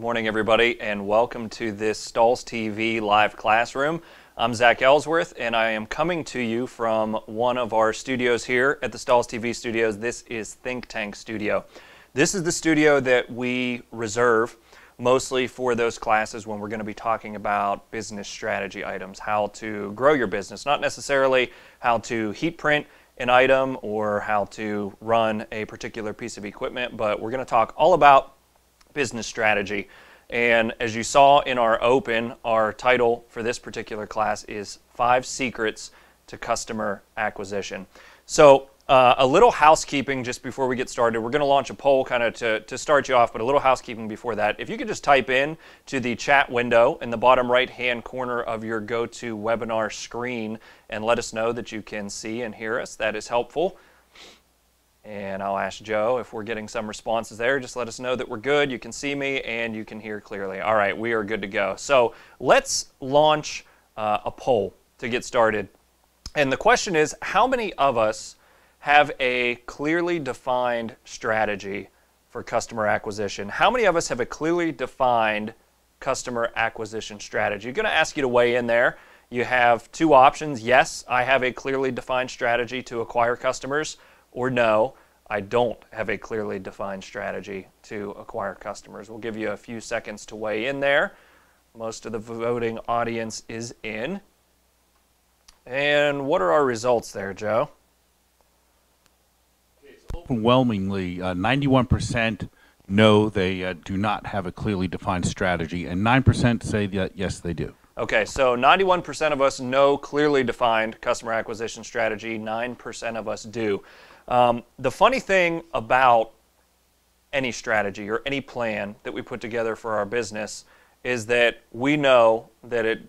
Morning, everybody, and welcome to this Stahls TV live classroom. I'm Zach Ellsworth, and I am coming to you from one of our studios here at the Stahls TV studios. This is Think Tank Studio. This is the studio that we reserve mostly for those classes when we're going to be talking about business strategy items, how to grow your business, not necessarily how to heat print an item or how to run a particular piece of equipment, but we're going to talk all about business strategy. And as you saw in our open, our title for this particular class is 5 Secrets to Customer Acquisition. So a little housekeeping just before we get started. We're going to launch a poll kind of to start you off, but a little housekeeping before that. If you could just type in to the chat window in the bottom right hand corner of your GoToWebinar screen and let us know that you can see and hear us, that is helpful. And I'll ask Joe if we're getting some responses there. Just let us know that we're good. You can see me and you can hear clearly. All right, we are good to go. So let's launch a poll to get started. And the question is, how many of us have a clearly defined strategy for customer acquisition? How many of us have a clearly defined customer acquisition strategy? I'm going to ask you to weigh in there. You have 2 options. Yes, I have a clearly defined strategy to acquire customers. Or no, I don't have a clearly defined strategy to acquire customers. We'll give you a few seconds to weigh in there. Most of the voting audience is in. And what are our results there, Joe? It's overwhelmingly 91% know they do not have a clearly defined strategy, and 9% say that yes, they do. Okay, so 91% of us know clearly defined customer acquisition strategy, 9% of us do. The funny thing about any strategy or any plan that we put together for our business is that we know that it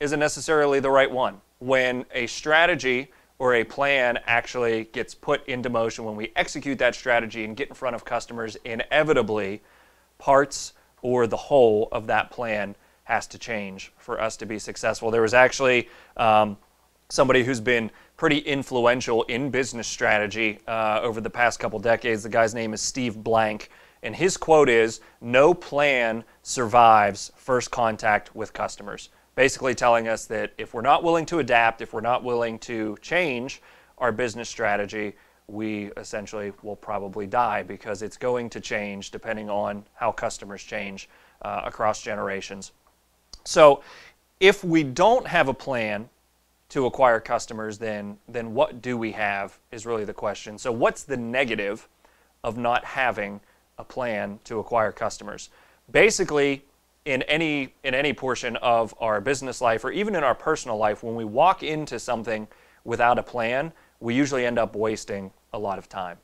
isn't necessarily the right one. When a strategy or a plan actually gets put into motion, when we execute that strategy and get in front of customers, inevitably parts or the whole of that plan has to change for us to be successful. There was actually somebody who's been pretty influential in business strategy over the past couple decades. The guy's name is Steve Blank, and his quote is, "No plan survives first contact with customers." Basically telling us that if we're not willing to adapt, if we're not willing to change our business strategy, we essentially will probably die because it's going to change depending on how customers change across generations. So if we don't have a plan to acquire customers, then what do we have is really the question. So what's the negative of not having a plan to acquire customers? Basically, in any portion of our business life or even in our personal life, when we walk into something without a plan, we usually end up wasting a lot of time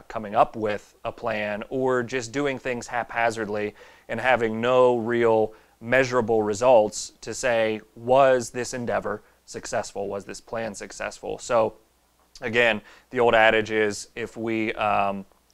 coming up with a plan or just doing things haphazardly and having no real measurable results to say, was this endeavor successful? Was this plan successful? So again, the old adage is, if we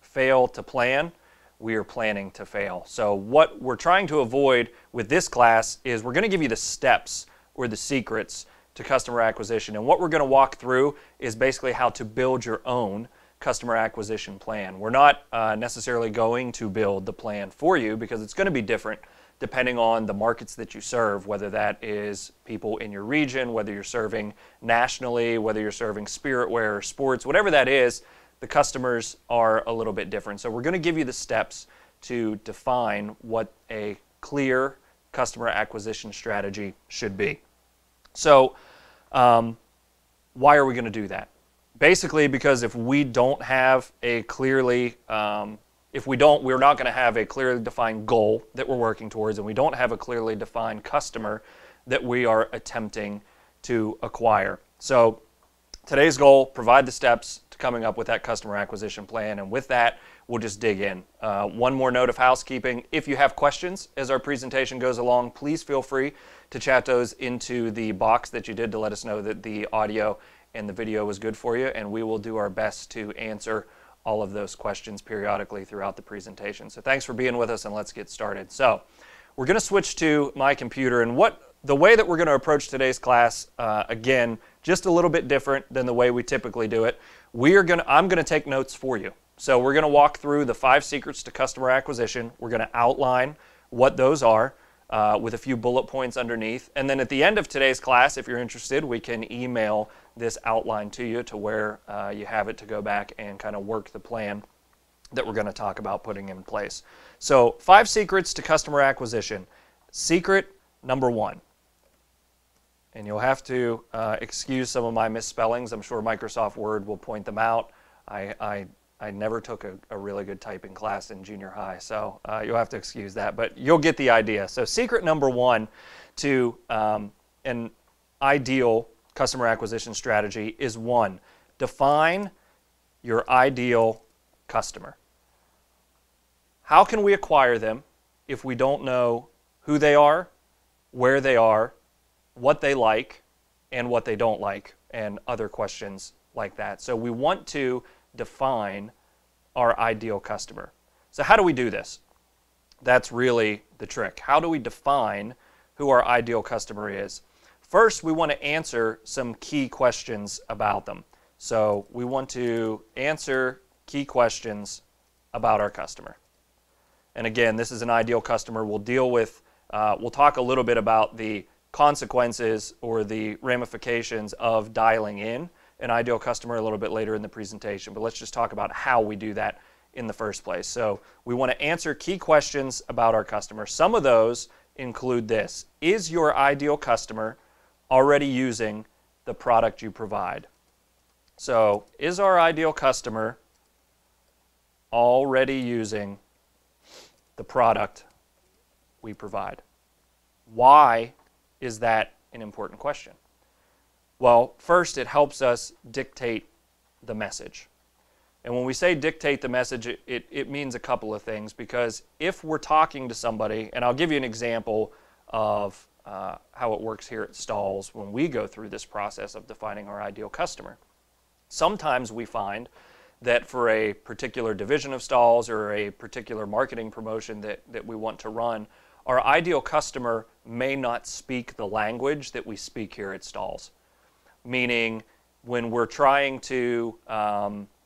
fail to plan, we are planning to fail. So what we're trying to avoid with this class is we're going to give you the steps or the secrets to customer acquisition. And what we're going to walk through is basically how to build your own customer acquisition plan. We're not necessarily going to build the plan for you because it's going to be different depending on the markets that you serve, whether that is people in your region, whether you're serving nationally, whether you're serving spiritware or sports, whatever that is, the customers are a little bit different. So we're going to give you the steps to define what a clear customer acquisition strategy should be. So why are we going to do that? Basically because if we don't have a clearly we're not going to have a clearly defined goal that we're working towards, and we don't have a clearly defined customer that we are attempting to acquire. So today's goal, provide the steps to coming up with that customer acquisition plan, and with that, we'll just dig in. One more note of housekeeping. If you have questions as our presentation goes along, please feel free to chat those into the box that you did to let us know that the audio and the video was good for you, and we will do our best to answer all of those questions periodically throughout the presentation. So thanks for being with us, and let's get started. So we're going to switch to my computer, and the way that we're going to approach today's class, again, just a little bit different than the way we typically do it. I'm going to take notes for you. So we're going to walk through the 5 secrets to customer acquisition. We're going to outline what those are with a few bullet points underneath. And then at the end of today's class, if you're interested, we can email this outline to you to where you have it to go back and kind of work the plan that we're going to talk about putting in place. So 5 secrets to customer acquisition. Secret number 1. And you'll have to excuse some of my misspellings. I'm sure Microsoft Word will point them out. I never took a really good typing class in junior high, so you'll have to excuse that, but you'll get the idea. So secret number 1 to an ideal customer acquisition strategy is 1, define your ideal customer. How can we acquire them if we don't know who they are, where they are, what they like, and what they don't like, and other questions like that? So we want to define our ideal customer. So how do we do this? That's really the trick. How do we define who our ideal customer is? First, we want to answer some key questions about them. So we want to answer key questions about our customer. And again, this is an ideal customer. We'll talk a little bit about the consequences or the ramifications of dialing in an ideal customer a little bit later in the presentation, but let's just talk about how we do that in the first place. So we want to answer key questions about our customer. Some of those include this: is your ideal customer already using the product you provide? So is our ideal customer already using the product we provide? Why is that an important question? Well, first, it helps us dictate the message. And when we say dictate the message, it means a couple of things, because if we're talking to somebody, and I'll give you an example of how it works here at Stahls when we go through this process of defining our ideal customer. Sometimes we find that for a particular division of Stahls or a particular marketing promotion that we want to run, our ideal customer may not speak the language that we speak here at Stahls. Meaning, when we're trying to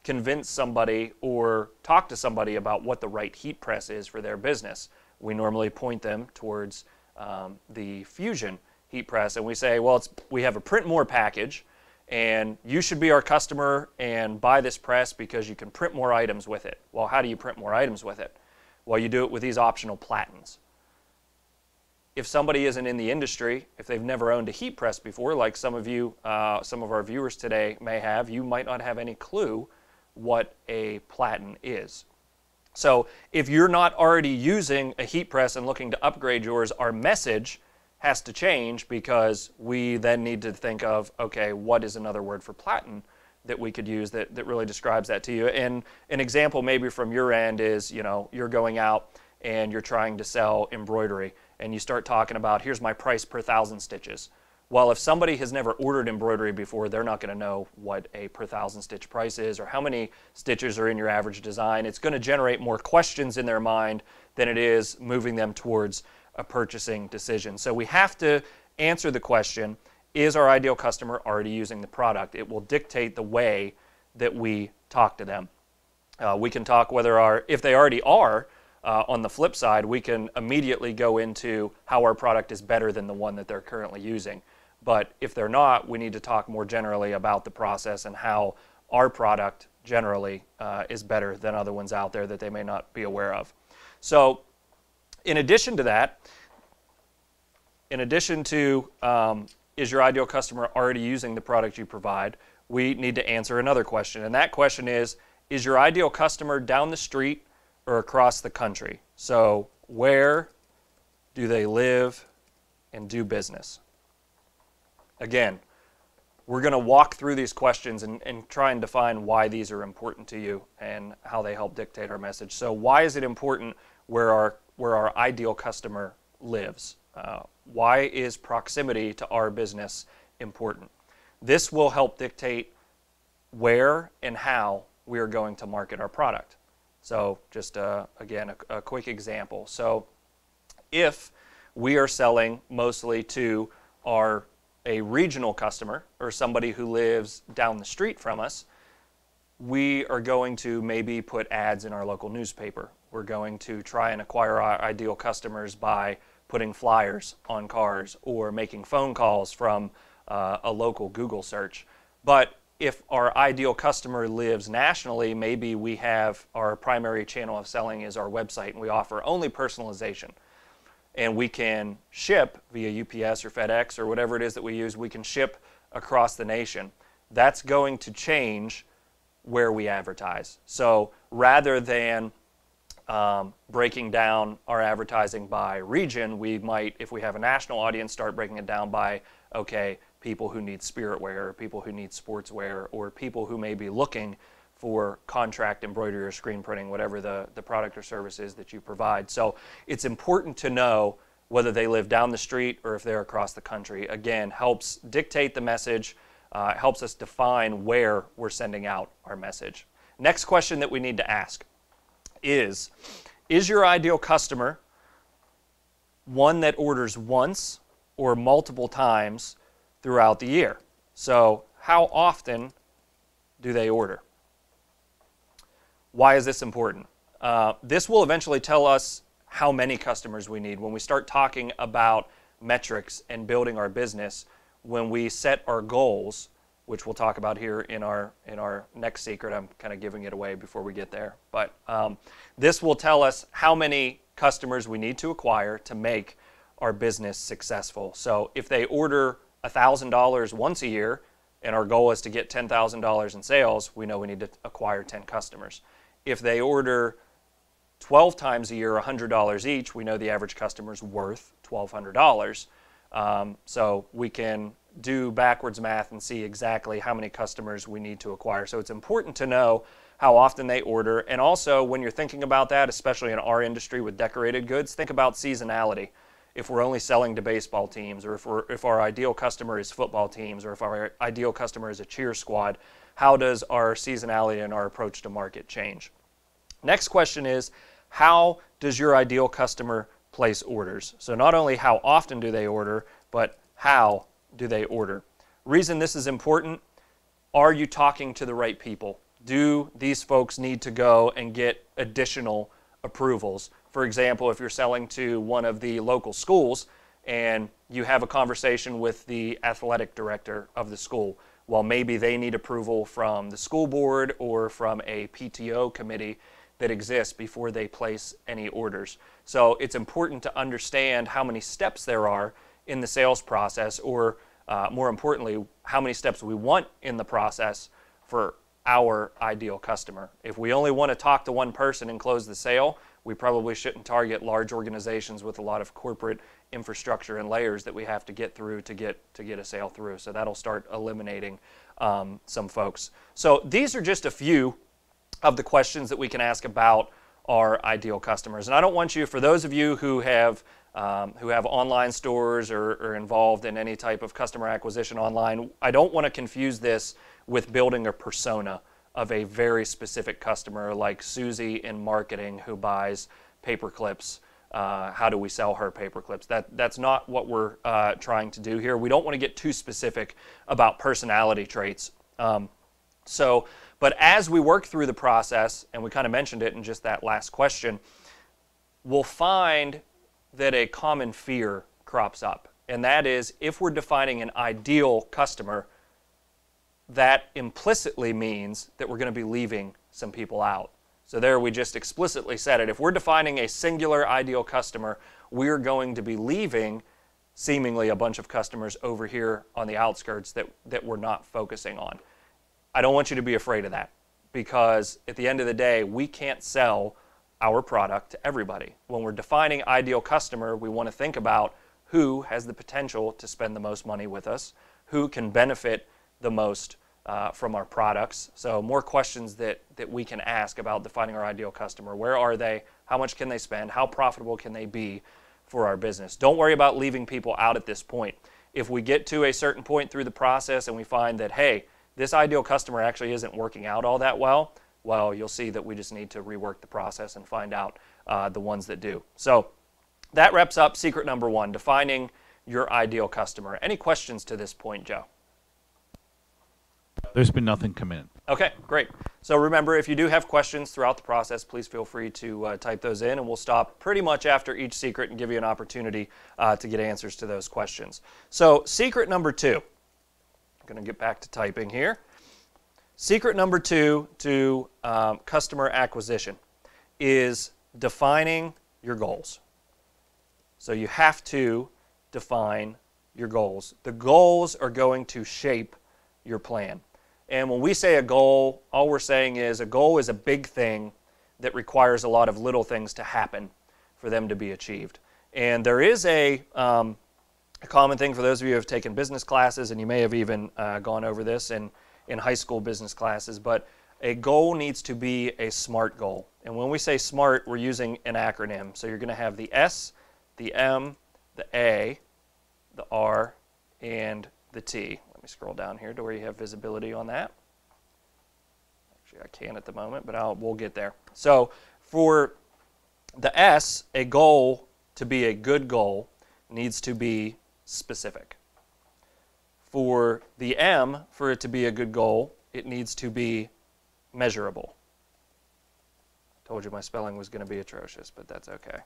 convince somebody or talk to somebody about what the right heat press is for their business, we normally point them towards the Fusion heat press, and we say, well, we have a print more package, and you should be our customer and buy this press because you can print more items with it. Well, how do you print more items with it? Well, you do it with these optional platens. If somebody isn't in the industry, if they've never owned a heat press before, like some of you, some of our viewers today may have, you might not have any clue what a platen is. So if you're not already using a heat press and looking to upgrade yours, our message has to change, because we then need to think of, okay, what is another word for platen that we could use that really describes that to you? And an example maybe from your end is, you're going out and you're trying to sell embroidery, and you start talking about, here's my price per 1,000 stitches. Well, if somebody has never ordered embroidery before, they're not going to know what a per 1,000 stitch price is or how many stitches are in your average design. It's going to generate more questions in their mind than it is moving them towards a purchasing decision. So we have to answer the question, is our ideal customer already using the product? It will dictate the way that we talk to them. We can talk if they already are. On the flip side, we can immediately go into how our product is better than the one that they're currently using. But if they're not, we need to talk more generally about the process and how our product generally is better than other ones out there that they may not be aware of. So in addition to that, is your ideal customer already using the product you provide, we need to answer another question. And that question is your ideal customer down the street or across the country? So where do they live and do business? Again, we're going to walk through these questions and try and define why these are important to you and how they help dictate our message. So why is it important where our ideal customer lives? Why is proximity to our business important? This will help dictate where and how we are going to market our product. So just, again, a quick example. So if we are selling mostly to a regional customer or somebody who lives down the street from us, we are going to maybe put ads in our local newspaper. We're going to try and acquire our ideal customers by putting flyers on cars or making phone calls from a local Google search. But if our ideal customer lives nationally, maybe we have our primary channel of selling is our website and we offer only personalization. And we can ship via UPS or FedEx or whatever it is that we use, we can ship across the nation. That's going to change where we advertise. So rather than breaking down our advertising by region, we might, if we have a national audience, start breaking it down by, okay, people who need spirit wear, or people who need sportswear, or people who may be looking for contract embroidery or screen printing, whatever the product or service is that you provide. So it's important to know whether they live down the street or if they're across the country. Again, helps dictate the message, helps us define where we're sending out our message. Next question that we need to ask is your ideal customer one that orders once or multiple times throughout the year? So how often do they order? Why is this important? This will eventually tell us how many customers we need. When we start talking about metrics and building our business, when we set our goals, which we'll talk about here in our next secret. I'm kind of giving it away before we get there. But this will tell us how many customers we need to acquire to make our business successful. So if they order $1,000 once a year and our goal is to get $10,000 in sales, we know we need to acquire 10 customers. If they order 12 times a year, $100 each, we know the average customer is worth $1,200. So we can do backwards math and see exactly how many customers we need to acquire. So it's important to know how often they order. And also, when you're thinking about that, especially in our industry with decorated goods, think about seasonality. If we're only selling to baseball teams, or if our ideal customer is football teams, or if our ideal customer is a cheer squad, how does our seasonality and our approach to market change? Next question is, how does your ideal customer place orders? So not only how often do they order, but how do they order? Reason this is important, are you talking to the right people? Do these folks need to go and get additional approvals? For example, if you're selling to one of the local schools and you have a conversation with the athletic director of the school, well, maybe they need approval from the school board or from a PTO committee that exists before they place any orders. So it's important to understand how many steps there are in the sales process, or more importantly, how many steps we want in the process for our ideal customer. If we only want to talk to one person and close the sale, we probably shouldn't target large organizations with a lot of corporate infrastructure and layers that we have to get through to get a sale through. So that'll start eliminating some folks. So these are just a few of the questions that we can ask about our ideal customers. And I don't want you, for those of you who have online stores or are involved in any type of customer acquisition online, I don't want to confuse this with building a persona of a very specific customer like Susie in marketing who buys paper clips. How do we sell her paper clips? That's not what we're trying to do here. We don't want to get too specific about personality traits. But as we work through the process, and we kind of mentioned it in just that last question, we'll find that a common fear crops up. And that is, if we're defining an ideal customer, that implicitly means that we're going to be leaving some people out. So there we just explicitly said it. If we're defining a singular ideal customer, we're going to be leaving seemingly a bunch of customers over here on the outskirts that we're not focusing on. I don't want you to be afraid of that, because at the end of the day, we can't sell our product to everybody. When we're defining ideal customer, we want to think about who has the potential to spend the most money with us, who can benefit the most from our products. So more questions that we can ask about defining our ideal customer. Where are they? How much can they spend? How profitable can they be for our business? Don't worry about leaving people out at this point. If we get to a certain point through the process and we find that, hey, this ideal customer actually isn't working out all that well, you'll see that we just need to rework the process and find out the ones that do. So that wraps up secret number one, defining your ideal customer. Any questions to this point, Joe? There's been nothing come in. Okay, great. So remember, if you do have questions throughout the process, please feel free to type those in, and we'll stop pretty much after each secret and give you an opportunity to get answers to those questions. So secret number 2, I'm going to get back to typing here. Secret number 2 to customer acquisition is defining your goals. So you have to define your goals. The goals are going to shape your plan. And when we say a goal, all we're saying is a goal is a big thing that requires a lot of little things to happen for them to be achieved. And there is a common thing for those of you who have taken business classes, and you may have even gone over this in high school business classes, but a goal needs to be a SMART goal. And when we say SMART, we're using an acronym. So you're going to have the S, the M, the A, the R, and the T. Let me scroll down here to where you have visibility on that. Actually, I can't at the moment, but we'll get there. So for the S, a goal to be a good goal needs to be specific. For the M, for it to be a good goal, it needs to be measurable. I told you my spelling was going to be atrocious, but that's okay.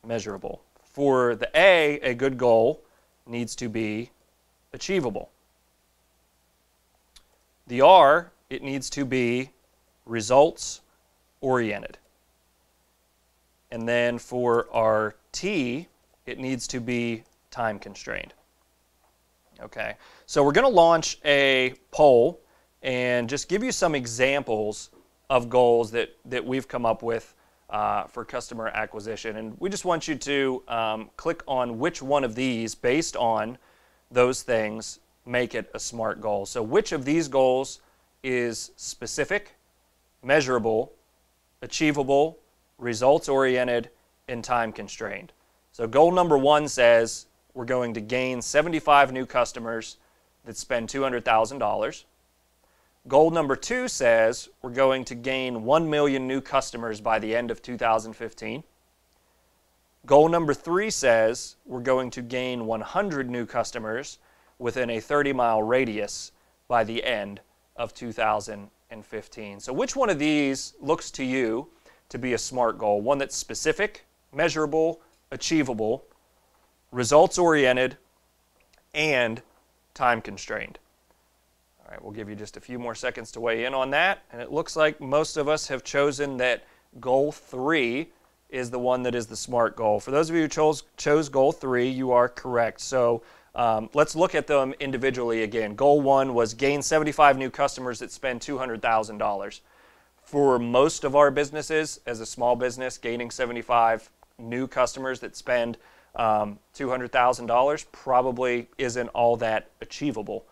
Measurable. For the A good goal needs to be achievable. The R, it needs to be results oriented. And then for our T, it needs to be time constrained. Okay, so we're going to launch a poll and just give you some examples of goals that we've come up with for customer acquisition. And we just want you to click on which one of these, based on those things, make it a SMART goal. So which of these goals is specific, measurable, achievable, results-oriented, and time-constrained? So goal number 1 says we're going to gain 75 new customers that spend $200,000. Goal number 2 says we're going to gain 1 million new customers by the end of 2015. Goal number 3 says we're going to gain 100 new customers within a 30-mile radius by the end of 2015. So which one of these looks to you to be a SMART goal? One that's specific, measurable, achievable, results-oriented, and time-constrained. All right, we'll give you just a few more seconds to weigh in on that. And it looks like most of us have chosen that goal 3 is the one that is the SMART goal. For those of you who chose goal 3, you are correct. So let's look at them individually again. Goal 1 was gain 75 new customers that spend $200,000. For most of our businesses, as a small business, gaining 75 new customers that spend $200,000 probably isn't all that achievable.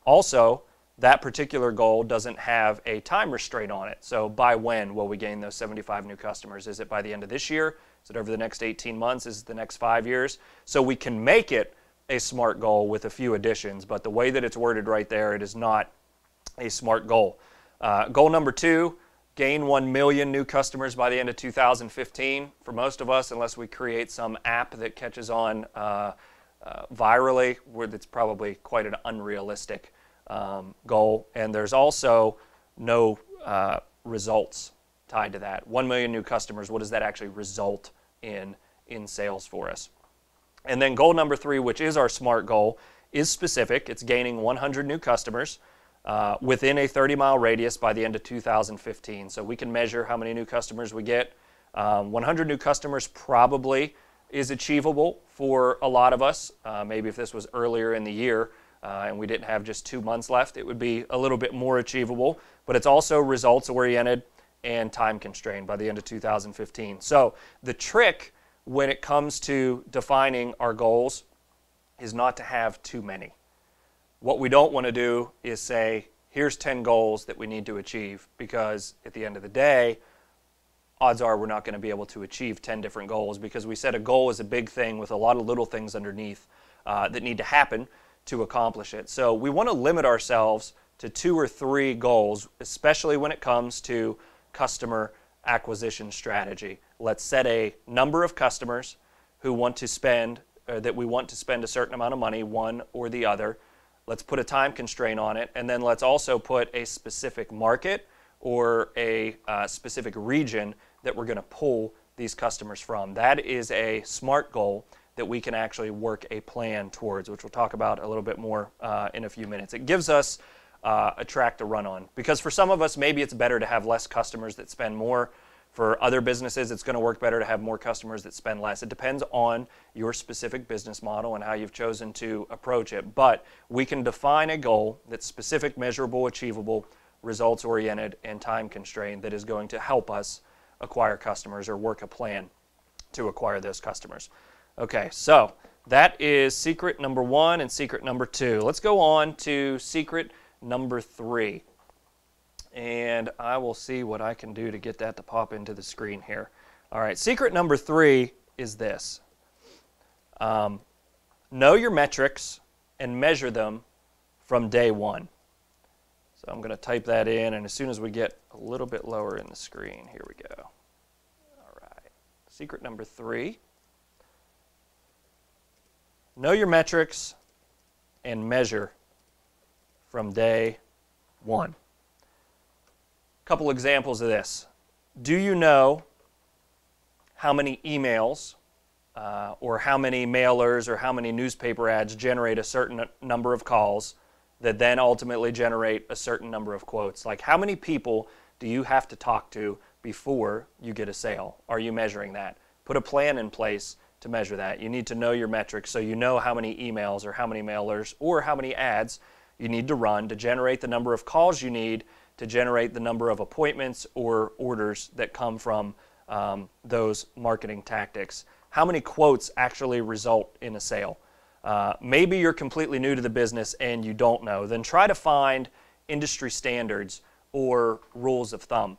Also, that particular goal doesn't have a time restraint on it. So by when will we gain those 75 new customers? Is it by the end of this year? Is it over the next 18 months? Is it the next 5 years? So we can make it a SMART goal with a few additions, but the way that it's worded right there, it is not a SMART goal. Goal number 2, gain 1 million new customers by the end of 2015. For most of us, unless we create some app that catches on virally, it's probably quite an unrealistic goal. And there's also no results tied to that. 1 million new customers, what does that actually result in sales for us? And then goal number 3, which is our SMART goal, is specific. It's gaining 100 new customers within a 30-mile radius by the end of 2015. So we can measure how many new customers we get. 100 new customers probably is achievable for a lot of us. Maybe if this was earlier in the year and we didn't have just 2 months left, it would be a little bit more achievable. But it's also results-oriented and time-constrained by the end of 2015. So the trick when it comes to defining our goals is not to have too many. What we don't want to do is say, here's 10 goals that we need to achieve, because at the end of the day, odds are we're not going to be able to achieve 10 different goals, because we said a goal is a big thing with a lot of little things underneath that need to happen to accomplish it. So we want to limit ourselves to 2 or 3 goals, especially when it comes to customer acquisition strategy. Let's set a number of customers who want to spend, that we want to spend a certain amount of money, one or the other. let's put a time constraint on it, and then let's also put a specific market or a specific region that we're going to pull these customers from. That is a SMART goal that we can actually work a plan towards, which we'll talk about a little bit more in a few minutes. It gives us a track to run on, because for some of us, maybe it's better to have less customers that spend more. For other businesses, it's going to work better to have more customers that spend less. It depends on your specific business model and how you've chosen to approach it. But we can define a goal that's specific, measurable, achievable, results-oriented, and time-constrained that is going to help us acquire customers or work a plan to acquire those customers. Okay, so that is secret number 1 and secret number 2. Let's go on to secret number 3. And I will see what I can do to get that to pop into the screen here. All right, secret number 3 is this. Know your metrics and measure them from day 1. So I'm going to type that in, and as soon as we get a little bit lower in the screen, here we go. All right, secret number 3. Know your metrics and measure from day 1. Couple examples of this. Do you know how many emails or how many mailers or how many newspaper ads generate a certain number of calls that then ultimately generate a certain number of quotes? Like, how many people do you have to talk to before you get a sale? Are you measuring that? Put a plan in place to measure that. You need to know your metrics so you know how many emails or how many mailers or how many ads you need to run to generate the number of calls you need to generate the number of appointments or orders that come from those marketing tactics. How many quotes actually result in a sale? Maybe you're completely new to the business and you don't know. Then try to find industry standards or rules of thumb.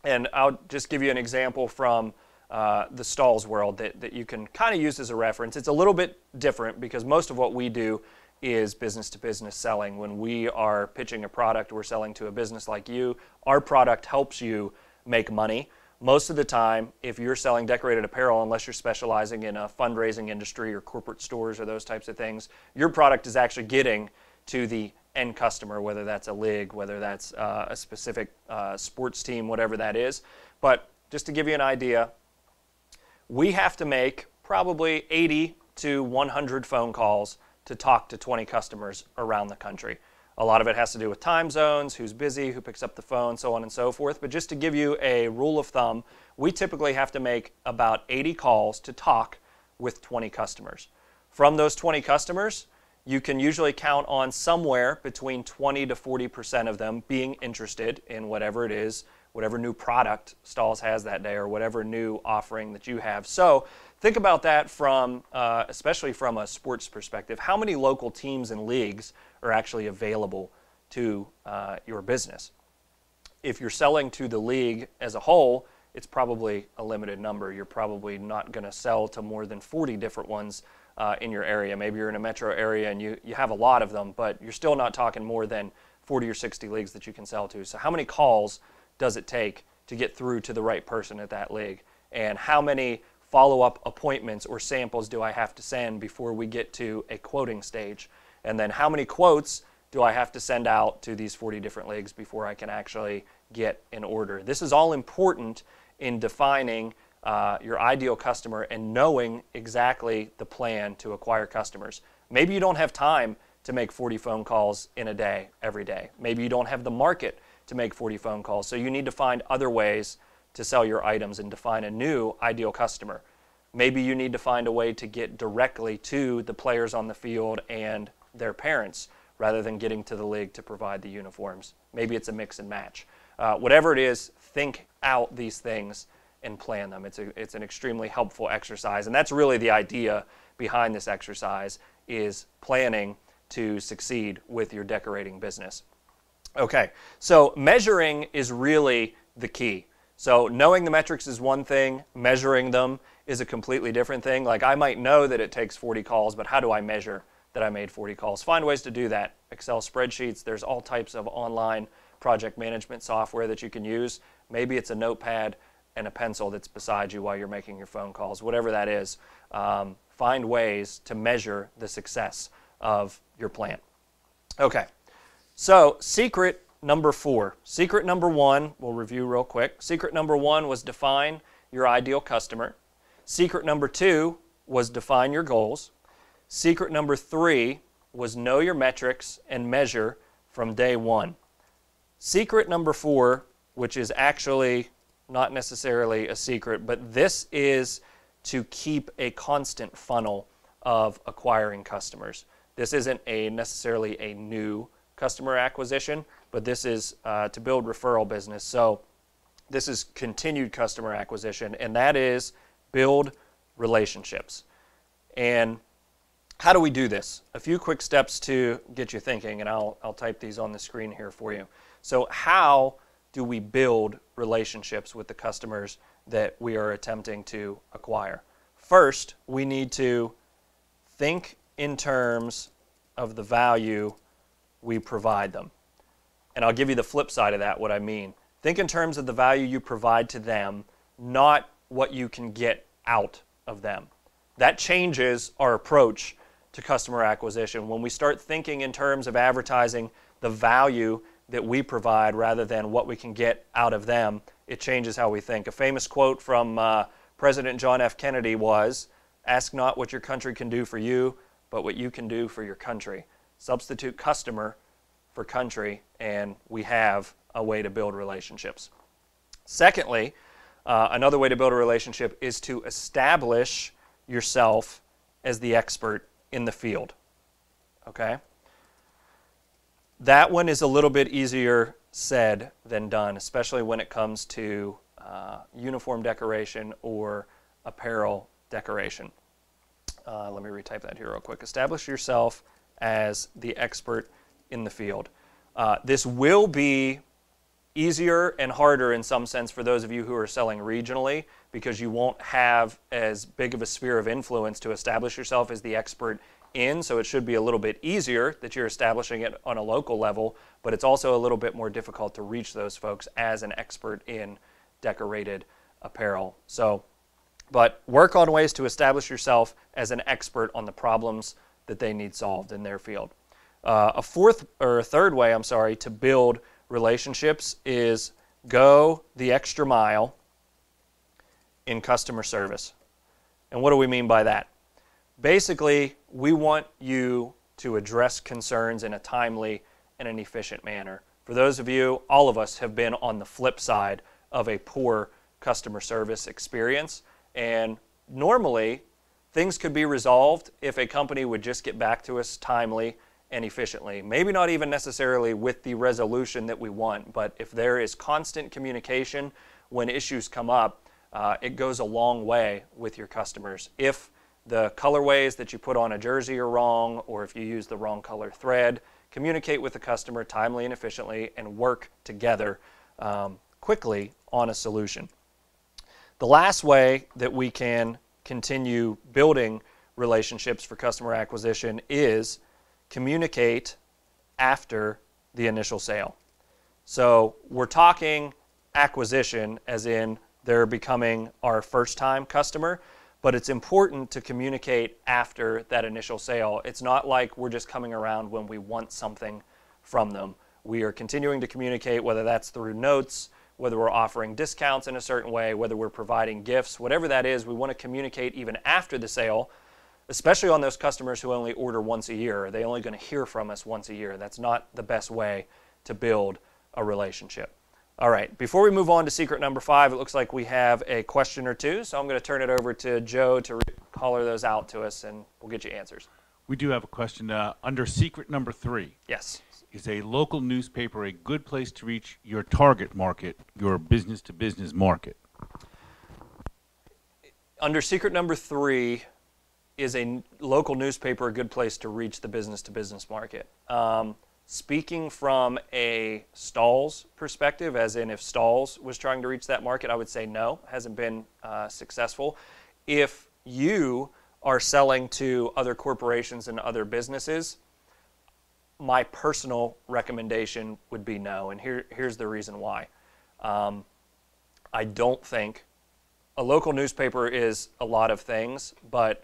And I'll just give you an example from the Stahls world that you can kind of use as a reference. It's a little bit different because most of what we do is business-to-business selling. When we are pitching a product, we're selling to a business like you. Our product helps you make money. Most of the time, if you're selling decorated apparel, unless you're specializing in a fundraising industry or corporate stores or those types of things, your product is actually getting to the end customer, whether that's a league, whether that's a specific sports team, whatever that is. But just to give you an idea, we have to make probably 80 to 100 phone calls to talk to 20 customers around the country. A lot of it has to do with time zones, who's busy, who picks up the phone, so on and so forth. But just to give you a rule of thumb, we typically have to make about 80 calls to talk with 20 customers. From those 20 customers, you can usually count on somewhere between 20 to 40% of them being interested in whatever it is, whatever new product Stahls has that day or whatever new offering that you have. So think about that from, especially from a sports perspective. How many local teams and leagues are actually available to your business? If you're selling to the league as a whole, it's probably a limited number. You're probably not going to sell to more than 40 different ones in your area. Maybe you're in a metro area and you have a lot of them, but you're still not talking more than 40 or 60 leagues that you can sell to. So how many calls does it take to get through to the right person at that league? And how many follow-up appointments or samples do I have to send before we get to a quoting stage? And then how many quotes do I have to send out to these 40 different leagues before I can actually get an order? This is all important in defining your ideal customer and knowing exactly the plan to acquire customers. Maybe you don't have time to make 40 phone calls in a day, every day. Maybe you don't have the market to make 40 phone calls, so you need to find other ways to sell your items and define a new ideal customer. Maybe you need to find a way to get directly to the players on the field and their parents rather than getting to the league to provide the uniforms. Maybe it's a mix and match. Whatever it is, think out these things and plan them. It's an extremely helpful exercise, and that's really the idea behind this exercise, is planning to succeed with your decorating business. Okay, so measuring is really the key. So knowing the metrics is one thing, measuring them is a completely different thing. Like, I might know that it takes 40 calls, but how do I measure that I made 40 calls? Find ways to do that. Excel spreadsheets, there's all types of online project management software that you can use. Maybe it's a notepad and a pencil that's beside you while you're making your phone calls, whatever that is. Find ways to measure the success of your plan. Okay, so secret number 4. Secret number 1, we'll review real quick. Secret number 1 was define your ideal customer. Secret number 2 was define your goals. Secret number 3 was know your metrics and measure from day 1. Secret number 4, which is actually not necessarily a secret, but this is to keep a constant funnel of acquiring customers. This isn't necessarily a new customer acquisition, but this is to build referral business. So this is continued customer acquisition, and that is build relationships. And how do we do this? A few quick steps to get you thinking, and I'll type these on the screen here for you. So how do we build relationships with the customers that we are attempting to acquire? First, we need to think in terms of the value we provide them. And I'll give you the flip side of that, what I mean. Think in terms of the value you provide to them, not what you can get out of them. That changes our approach to customer acquisition. When we start thinking in terms of advertising the value that we provide rather than what we can get out of them, it changes how we think. A famous quote from President John F. Kennedy was, "Ask not what your country can do for you, but what you can do for your country." Substitute customer for country, and we have a way to build relationships. Secondly, another way to build a relationship is to establish yourself as the expert in the field. Okay? That one is a little bit easier said than done, especially when it comes to uniform decoration or apparel decoration. Let me retype that here real quick. Establish yourself as the expert in the field. This will be easier and harder in some sense for those of you who are selling regionally, because you won't have as big of a sphere of influence to establish yourself as the expert in, so it should be a little bit easier that you're establishing it on a local level, but it's also a little bit more difficult to reach those folks as an expert in decorated apparel. But work on ways to establish yourself as an expert on the problems that they need solved in their field. A third way to build relationships is go the extra mile in customer service. And what do we mean by that? Basically, we want you to address concerns in a timely and an efficient manner. For those of you, all of us have been on the flip side of a poor customer service experience, and normally things could be resolved if a company would just get back to us timely and efficiently. Maybe not even necessarily with the resolution that we want, but if there is constant communication when issues come up, it goes a long way with your customers. If the colorways that you put on a jersey are wrong, or if you use the wrong color thread, communicate with the customer timely and efficiently and work together quickly on a solution. The last way that we can continue building relationships for customer acquisition is communicate after the initial sale. So we're talking acquisition as in they're becoming our first-time customer, but it's important to communicate after that initial sale. It's not like we're just coming around when we want something from them. We are continuing to communicate, whether that's through notes, whether we're offering discounts in a certain way, whether we're providing gifts, whatever that is, we want to communicate even after the sale, especially on those customers who only order once a year. They're only going to hear from us once a year. That's not the best way to build a relationship. All right, before we move on to secret number 5, it looks like we have a question or two, so I'm going to turn it over to Joe to color those out to us, and we'll get you answers. We do have a question under secret number 3. Yes. Is a local newspaper a good place to reach your target market, your business-to-business market? Under secret number 3, is a local newspaper a good place to reach the business-to-business market? Speaking from a Stahls perspective, as in if Stahls was trying to reach that market, I would say no, hasn't been successful. If you are selling to other corporations and other businesses, my personal recommendation would be no, and here's the reason why. I don't think a local newspaper is a lot of things, but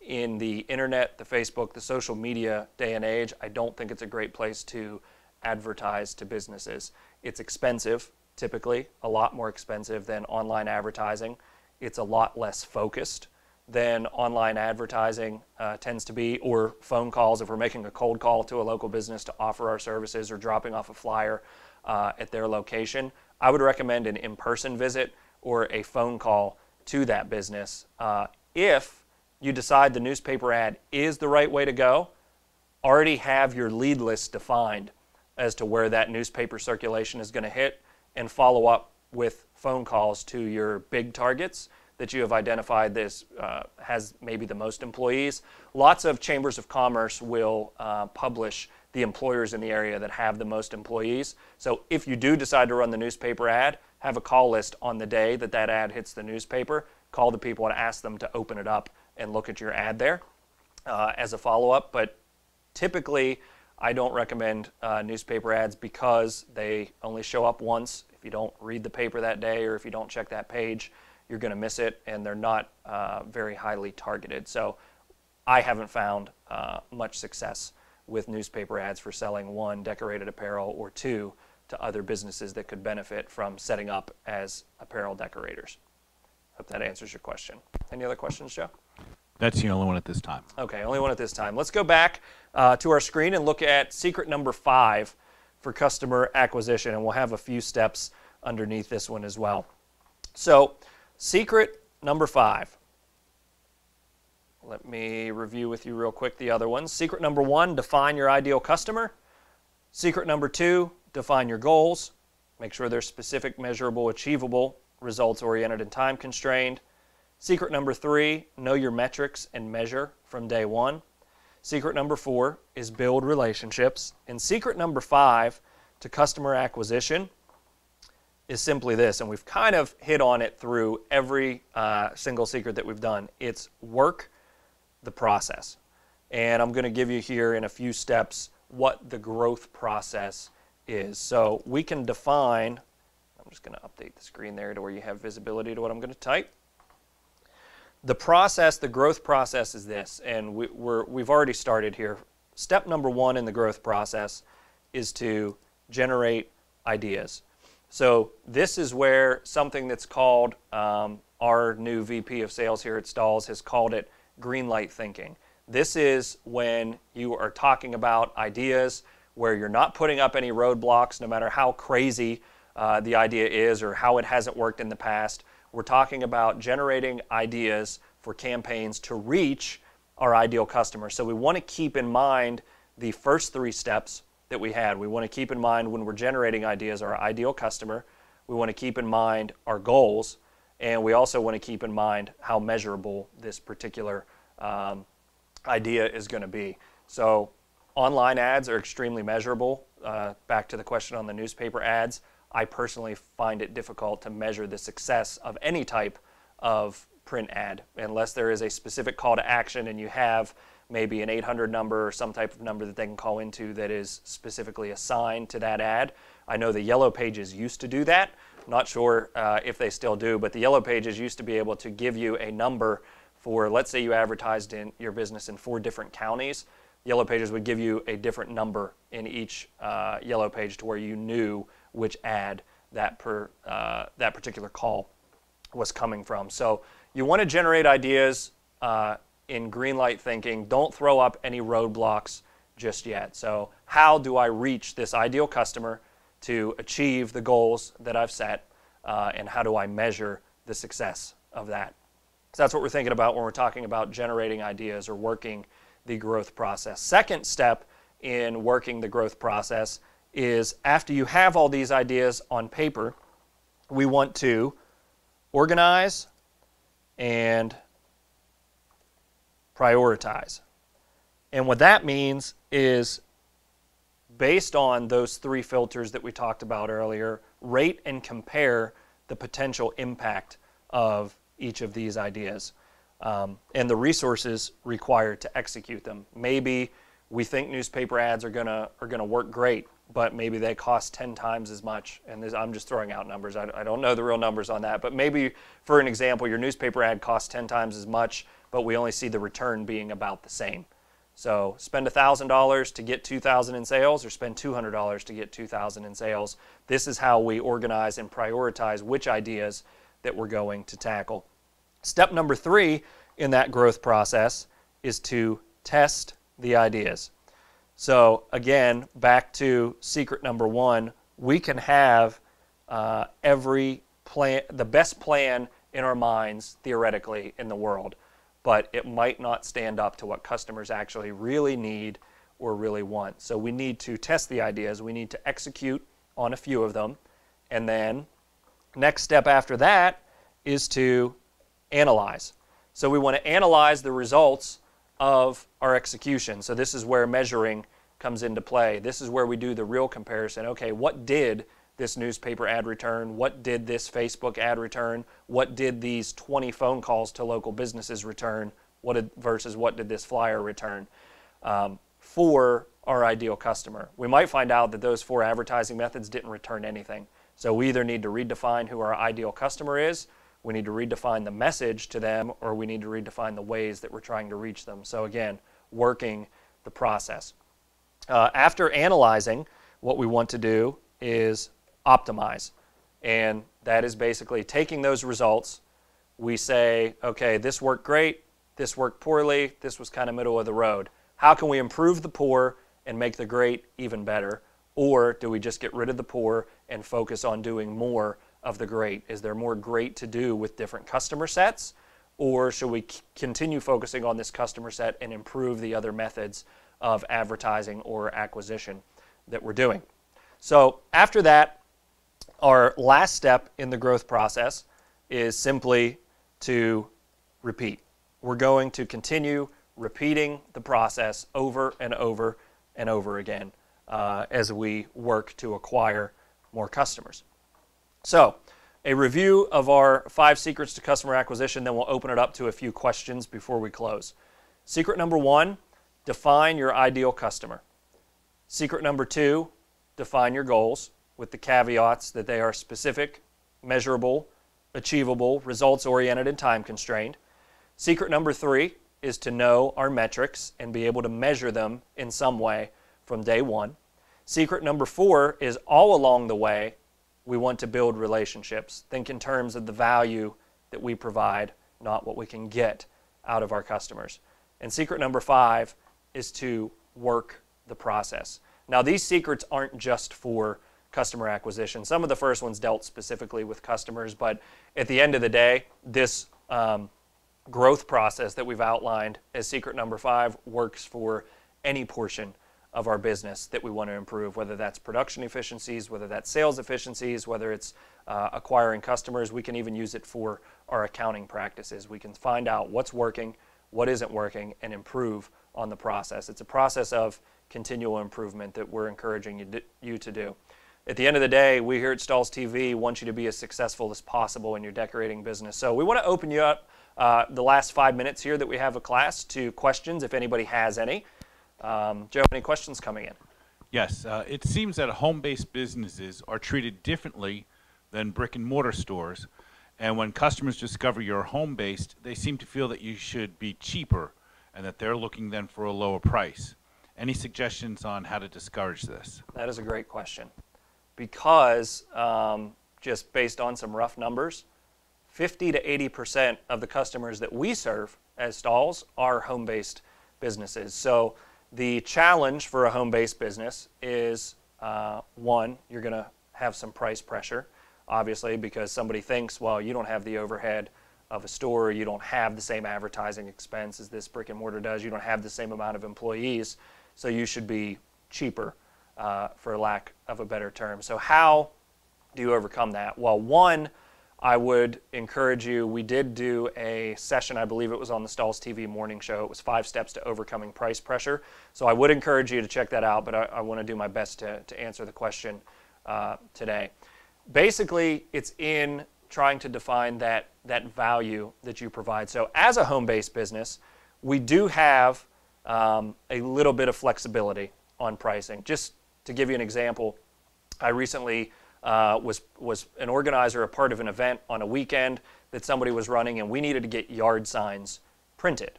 In the internet, the Facebook, the social media day and age, I don't think it's a great place to advertise to businesses. It's expensive, typically, a lot more expensive than online advertising. It's a lot less focused than online advertising tends to be, or phone calls if we're making a cold call to a local business to offer our services or dropping off a flyer at their location. I would recommend an in-person visit or a phone call to that business. If you decide the newspaper ad is the right way to go, already have your lead list defined as to where that newspaper circulation is going to hit, and follow up with phone calls to your big targets that you have identified this has maybe the most employees. Lots of chambers of commerce will publish the employers in the area that have the most employees. So if you do decide to run the newspaper ad, have a call list on the day that that ad hits the newspaper. Call the people and ask them to open it up and look at your ad there as a follow-up. But typically, I don't recommend newspaper ads because they only show up once. If you don't read the paper that day or if you don't check that page, you're going to miss it, and they're not very highly targeted. So I haven't found much success with newspaper ads for selling, one, decorated apparel, or two, to other businesses that could benefit from setting up as apparel decorators. Hope that answers your question. Any other questions, Joe? That's the only one at this time. Okay, only one at this time. Let's go back to our screen and look at secret number 5 for customer acquisition, and we'll have a few steps underneath this one as well. So, secret number 5. Let me review with you real quick the other ones. Secret number 1, define your ideal customer. Secret number 2, define your goals. Make sure they're specific, measurable, achievable, results-oriented, and time-constrained. Secret number 3, know your metrics and measure from day 1. Secret number 4 is build relationships. And secret number 5 to customer acquisition is simply this, and we've kind of hit on it through every single secret that we've done. It's work the process. And I'm going to give you here in a few steps what the growth process is. So we can define, I'm just going to update the screen there to where you have visibility to what I'm going to type. The process, the growth process is this, and we've already started here. Step number 1 in the growth process is to generate ideas. So this is where something that's called, our new VP of sales here at Stahls has called it green light thinking. This is when you are talking about ideas where you're not putting up any roadblocks, no matter how crazy the idea is or how it hasn't worked in the past. We're talking about generating ideas for campaigns to reach our ideal customer. So we want to keep in mind the first 3 steps that we had. We want to keep in mind when we're generating ideas our ideal customer. We want to keep in mind our goals. And we also want to keep in mind how measurable this particular idea is going to be. So online ads are extremely measurable. Back to the question on the newspaper ads, I personally find it difficult to measure the success of any type of print ad unless there is a specific call to action and you have maybe an 800 number or some type of number that they can call into that is specifically assigned to that ad. I know the Yellow Pages used to do that. Not sure if they still do, but the Yellow Pages used to be able to give you a number for, let's say you advertised in your business in 4 different counties. Yellow Pages would give you a different number in each Yellow Page to where you knew which ad that particular call was coming from. So you want to generate ideas in green light thinking. Don't throw up any roadblocks just yet. So how do I reach this ideal customer to achieve the goals that I've set, and how do I measure the success of that? So that's what we're thinking about when we're talking about generating ideas or working the growth process. Second step in working the growth process is after you have all these ideas on paper, we want to organize and prioritize. And what that means is, based on those 3 filters that we talked about earlier, rate and compare the potential impact of each of these ideas and the resources required to execute them. Maybe we think newspaper ads are gonna work great, but maybe they cost 10 times as much. And I'm just throwing out numbers. I don't know the real numbers on that. But maybe, for an example, your newspaper ad costs 10 times as much, but we only see the return being about the same. So spend $1,000 to get $2,000 in sales, or spend $200 to get $2,000 in sales. This is how we organize and prioritize which ideas that we're going to tackle. Step number 3 in that growth process is to test the ideas. So again, back to secret number 1, we can have every plan, the best plan in our minds theoretically in the world, but it might not stand up to what customers actually really need or really want. So we need to test the ideas, we need to execute on a few of them, and then next step after that is to analyze. So we want to analyze the results of our execution. So this is where measuring comes into play. This is where we do the real comparison. Okay, what did this newspaper ad return? What did this Facebook ad return? What did these 20 phone calls to local businesses return? Versus what did this flyer return for our ideal customer? We might find out that those 4 advertising methods didn't return anything. So we either need to redefine who our ideal customer is, we need to redefine the message to them, or we need to redefine the ways that we're trying to reach them. So again, working the process. After analyzing, what we want to do is optimize. And that is basically taking those results. We say, okay, this worked great, this worked poorly, this was kind of middle of the road. How can we improve the poor and make the great even better? Or do we just get rid of the poor and focus on doing more of the great? Is there more great to do with different customer sets? Or should we continue focusing on this customer set and improve the other methods of advertising or acquisition that we're doing? So after that, our last step in the growth process is simply to repeat. We're going to continue repeating the process over and over and over again as we work to acquire more customers. So, a review of our 5 secrets to customer acquisition, then we'll open it up to a few questions before we close. Secret number 1, define your ideal customer. Secret number 2, define your goals with the caveats that they are specific, measurable, achievable, results-oriented, and time-constrained. Secret number 3 is to know our metrics and be able to measure them in some way from day 1. Secret number 4 is all along the way, we want to build relationships. Think in terms of the value that we provide, not what we can get out of our customers. And secret number 5 is to work the process. Now, these secrets aren't just for customer acquisition. Some of the first ones dealt specifically with customers, but at the end of the day, this growth process that we've outlined as secret number 5 works for any portion of our business that we want to improve, whether that's production efficiencies, whether that's sales efficiencies, whether it's acquiring customers. We can even use it for our accounting practices. We can find out what's working, what isn't working, and improve on the process. It's a process of continual improvement that we're encouraging you to do. At the end of the day, we here at Stahls TV want you to be as successful as possible in your decorating business. So we want to open you up the last 5 minutes here that we have a class to questions, if anybody has any. Joe, any questions coming in? Yes. It seems that home-based businesses are treated differently than brick-and-mortar stores, and when customers discover you're home-based, they seem to feel that you should be cheaper and that they're looking then for a lower price. Any suggestions on how to discourage this? That is a great question. Because, just based on some rough numbers, 50 to 80% of the customers that we serve as Stahls are home-based businesses. So the challenge for a home-based business is, one, you're going to have some price pressure, obviously, because somebody thinks, well, you don't have the overhead of a store, you don't have the same advertising expense as this brick and mortar does, you don't have the same amount of employees, so you should be cheaper, for lack of a better term. So how do you overcome that? Well, one, I would encourage you, we did do a session, I believe it was on the Stahls TV morning show. It was 5 steps to overcoming price pressure. So I would encourage you to check that out, but I want to do my best to answer the question today. Basically, it's in trying to define that value that you provide. So as a home-based business, we do have a little bit of flexibility on pricing. Just To give you an example, I recently was an organizer, a part of an event on a weekend that somebody was running, and we needed to get yard signs printed.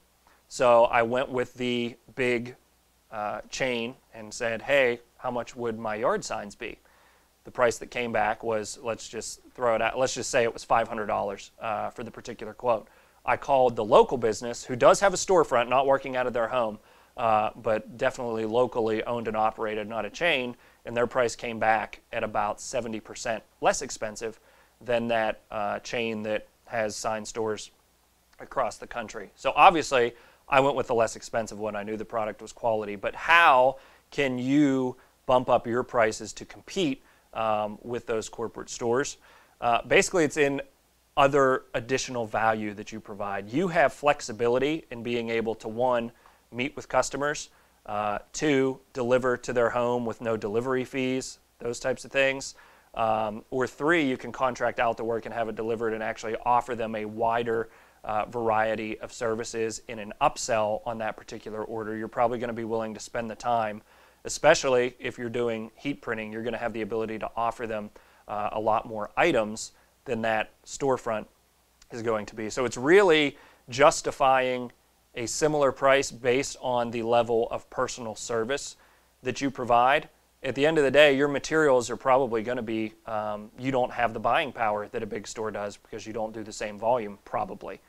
So I went with the big chain and said, hey, how much would my yard signs be? The price that came back was, let's just throw it out, let's just say it was $500 for the particular quote. I called the local business, who does have a storefront, not working out of their home, but definitely locally owned and operated, not a chain, and their price came back at about 70% less expensive than that chain that has sign stores across the country. So obviously, I went with the less expensive one. I knew the product was quality, but how can you bump up your prices to compete with those corporate stores? Basically, it's in other additional value that you provide. You have flexibility in being able to, one, meet with customers, two, deliver to their home with no delivery fees, those types of things, or three, you can contract out the work and have it delivered and actually offer them a wider variety of services in an upsell on that particular order. You're probably going to be willing to spend the time, especially if you're doing heat printing. You're going to have the ability to offer them a lot more items than that storefront is going to be. So it's really justifying a similar price based on the level of personal service that you provide. At the end of the day, your materials are probably going to be, you don't have the buying power that a big store does because you don't do the same volume, probably.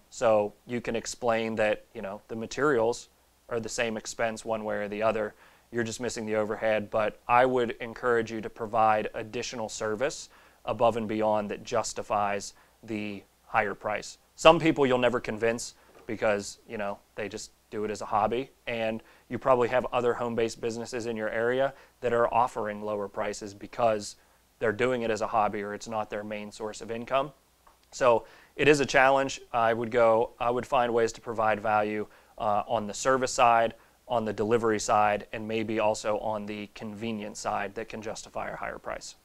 So you can explain that, you know, the materials are the same expense one way or the other. You're just missing the overhead, but I would encourage you to provide additional service above and beyond that justifies the higher price. Some people you'll never convince because, you know, they just do it as a hobby, and you probably have other home-based businesses in your area that are offering lower prices because they're doing it as a hobby or it's not their main source of income. So it is a challenge. I would find ways to provide value on the service side, on the delivery side, and maybe also on the convenience side that can justify a higher price.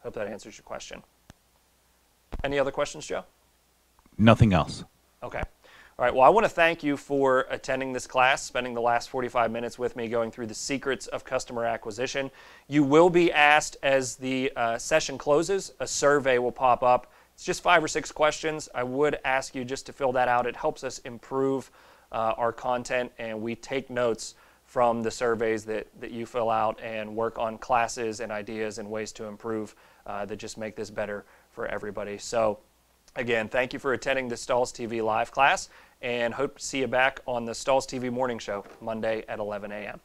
Hope that answers your question. Any other questions, Joe? Nothing else. Okay. All right, well, I want to thank you for attending this class, spending the last 45 minutes with me going through the secrets of customer acquisition. You will be asked as the session closes, a survey will pop up. It's just 5 or 6 questions. I would ask you just to fill that out. It helps us improve our content, and we take notes from the surveys that you fill out and work on classes and ideas and ways to improve that just make this better for everybody. So again, thank you for attending the Stahls TV live class, and hope to see you back on the Stahls TV morning show Monday at 11 a.m.